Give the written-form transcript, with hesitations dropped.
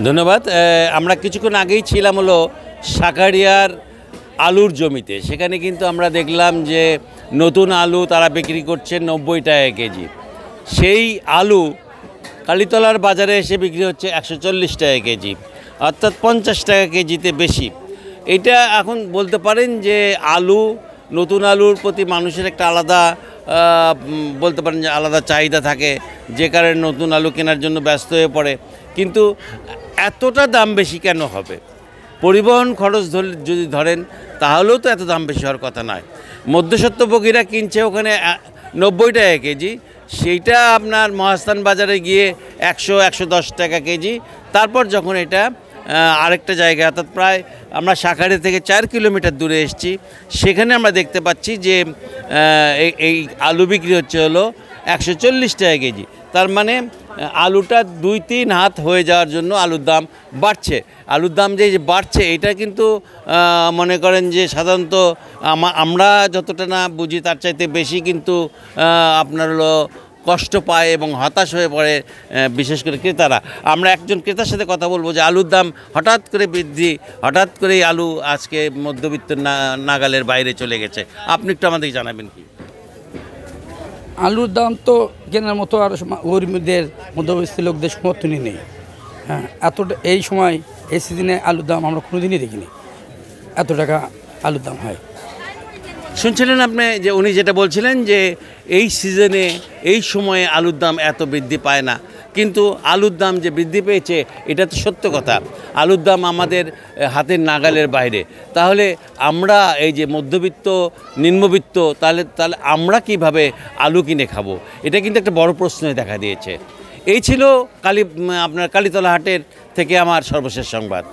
ধন্যবাদ। আমরা কিছুক্ষণ আগেই ছিলাম হলো শাঁখারীয়ার আলুর জমিতে। সেখানে কিন্তু আমরা দেখলাম যে নতুন আলু তারা বিক্রি করছে 90 টাকা কেজি। সেই আলু কালীতলার বাজারে এসে বিক্রি হচ্ছে 140 টাকা কেজি, অর্থাৎ 50 টাকা কেজিতে বেশি। এটা এখন বলতে পারেন যে আলু, নতুন আলুর প্রতি মানুষের একটা আলাদা বলতে পারেন যে আলাদা চাহিদা থাকে, যে কারণে নতুন আলু কেনার জন্য ব্যস্ত হয়ে পড়ে। কিন্তু এতটা দাম বেশি কেন হবে? পরিবহন খরচ যদি ধরেন তাহলেও তো এত দাম বেশি হওয়ার কথা নয়। মধ্যস্বত্বভোগীরা কিনছে ওখানে 90 টাকা কেজি, সেইটা আপনার মহাস্থান বাজারে গিয়ে 100-110 টাকা কেজি। তারপর যখন এটা আরেকটা জায়গায়, অর্থাৎ প্রায় আমরা শাঁখারীয়া থেকে 4 কিলোমিটার দূরে এসেছি, সেখানে আমরা দেখতে পাচ্ছি যে এই আলু বিক্রি হচ্ছে হলো 140 টাকা কেজি। তার মানে আলুটা 2-3 হাত হয়ে যাওয়ার জন্য আলুর দাম বাড়ছে। আলুর দাম যে বাড়ছে এটা কিন্তু মনে করেন যে সাধারণত আমরা যতটা না বুঝি তার চাইতে বেশি কিন্তু আপনার হলো কষ্ট পায় এবং হতাশ হয়ে পড়ে, বিশেষ করে ক্রেতারা। আমরা একজন ক্রেতার সাথে কথা বলবো যে আলুর দাম হঠাৎ করে বৃদ্ধি, হঠাৎ করেই আলু আজকে মধ্যবিত্ত নাগালের বাইরে চলে গেছে। আপনি একটু আমাদেরকে জানাবেন কি? আলুর দাম তো কেনার মতো আর গরিবদের, মধ্যবিত্ত লোকদের সমর্থনই নেই। হ্যাঁ, এই সময় এই সিজনে আলুর দাম আমরা কোনোদিনই দেখিনি এত টাকা আলুর দাম হয়। শুনছিলেন আপনি যে উনি যেটা বলছিলেন যে এই সিজনে এই সময়ে আলুর দাম এত বৃদ্ধি পায় না, কিন্তু আলুর দাম যে বৃদ্ধি পেয়েছে এটা তো সত্য কথা। আলুর দাম আমাদের হাতের নাগালের বাইরে। তাহলে আমরা এই যে মধ্যবিত্ত, নিম্নবিত্ত, তাহলে আমরা কিভাবে আলু কিনে খাবো? এটা কিন্তু একটা বড় প্রশ্নই দেখা দিয়েছে। এই ছিল আপনার কালীতলা হাটের থেকে আমার সর্বশেষ সংবাদ।